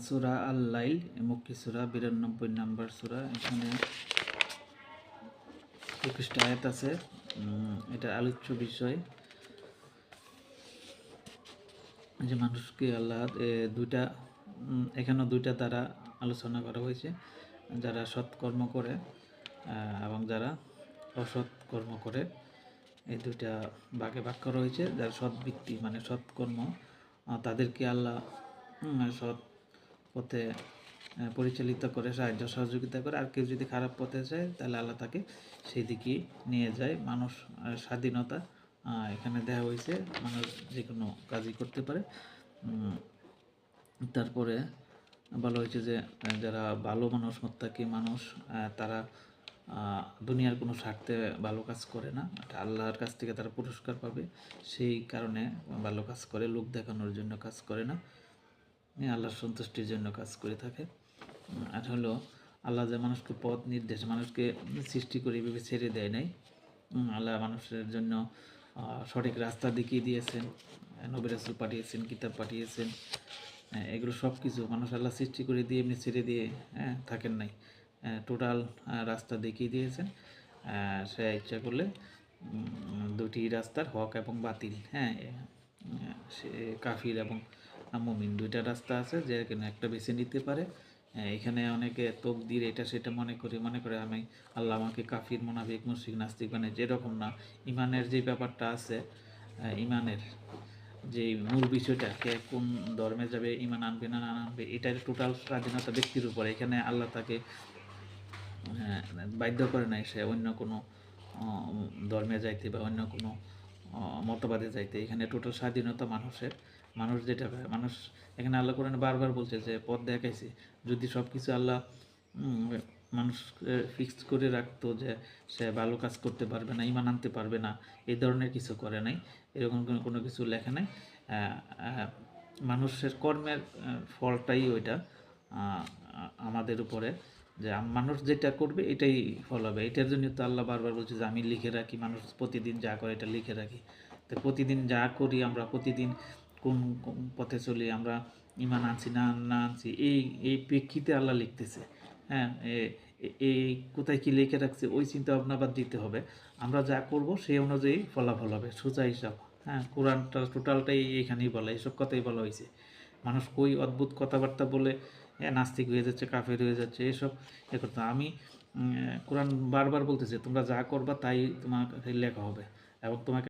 সূরা আল লাইল মক্কি সূরা 92 নম্বর সূরা। এখানে 21টা আয়াত আছে। এটা আলোচ্য বিষয় যে মানুষকে আল্লাহ দুইটা এখানে দুইটা দ্বারা আলোচনা করা হয়েছে, যারা সৎকর্ম করে এবং যারা অসৎ কর্ম করে। এই দুইটা ভাগে ভাগ করা হয়েছে। যারা সৎ ব্যক্তি মানে সৎকর্ম, তাদেরকে আল্লাহ সৎ পথে পরিচালিত করে, সাহায্য সহযোগিতা করে। আর কেউ যদি খারাপ পথে যায় তাহলে আল্লাহ তাকে সেই দিকে নিয়ে যায়। মানুষ স্বাধীনতা এখানে দেওয়া হয়েছে, মানুষ যে কোনো কাজই করতে পারে। তারপরে বলা হয়েছে যে যারা ভালো মানুষ, মুত্তাকি মানুষ, তারা দুনিয়ার কোনো স্বার্থে ভালো কাজ করে না, আল্লাহর কাছ থেকে তারা পুরস্কার পাবে সেই কারণে ভালো কাজ করে, লোক দেখানোর জন্য কাজ করে না, আল্লাহর সন্তুষ্টির জন্য কাজ করে থাকে। আর হলো আল্লাহ যে মানুষকে পথ নির্দেশ, মানুষকে সৃষ্টি করে এভাবে ছেড়ে দেয় নাই। আল্লাহ মানুষের জন্য সঠিক রাস্তা দেখিয়ে দিয়েছেন, নবী রাসূল পাঠিয়েছেন, কিতাব পাঠিয়েছেন। এগুলো সব কিছু মানুষ আল্লাহ সৃষ্টি করে দিয়ে এমনি ছেড়ে দিয়ে থাকেন নাই, টোটাল রাস্তা দেখিয়ে দিয়েছেন। সে ইচ্ছা করলে দুটি রাস্তার, হক এবং বাতিল, সে কাফির এবং মুমিন, দুইটা রাস্তা আছে, যে কোনো একটা বেছে নিতে পারে। এখানে অনেকে তকদির এটা সেটা মনে করে আমি আল্লাহ আমাকে কাফির, মুনাফিক, মুশরিক, নাস্তিক বানায়, যেরকম না। ইমানের যে ব্যাপারটা আছে, ইমানের যে মূল বিষয়টা, কে কোন ধর্মে যাবে, ইমান আনবে না না আনবে, এটার টোটাল স্বাধীনতা ব্যক্তির উপরে। এখানে আল্লাহ তাকে বাধ্য করে নাই সে অন্য কোনো ধর্মে যাইতে বা অন্য কোনো মতবাদে যাইতে। এখানে টোটাল স্বাধীনতা মানুষের। মানুষ যেটা মানুষ এখানে আল্লাহ কোরআনে বারবার বলছে যে পথ দেখাইছে। যদি সব কিছু আল্লাহ মানুষ ফিক্সড করে রাখতো যে সে ভালো কাজ করতে পারবে না, ইমান আনতে পারবে না, এই ধরনের কিছু করে নাই, এরকম কোনো কিছু লেখা নাই। মানুষের কর্মের ফলটাই ওইটা আমাদের উপরে, যে মানুষ যেটা করবে এটাই ফল হবে। এটার জন্য তো আল্লাহ বারবার বলছে যে আমি লিখে রাখি, মানুষ প্রতিদিন যা করে এটা লিখে রাখি। তো প্রতিদিন যা করি আমরা, প্রতিদিন কোন পথে চলি, আমরা ইমান আনছি না না আনছি, এই প্রেক্ষিতে আল্লাহ লিখতেছে। এই কোথায় কী লিখে রাখছে ওই চিন্তা ভাবনা বাদ দিতে হবে। আমরা যা করব সেই অনুযায়ী ফলাফল হবে, সোজা হিসাব। কোরআনটা টোটালটাই এখানেই বলা, এইসব কথাই বলা হয়েছে। মানুষ কই অদ্ভুত কথাবার্তা বলে নাস্তিক হয়ে যাচ্ছে, কাফের হয়ে যাচ্ছে, এসব করতে। আমি কোরআন বারবার বলতেছে তোমরা যা করবা তাই তোমাকে লেখা হবে এবং তোমাকে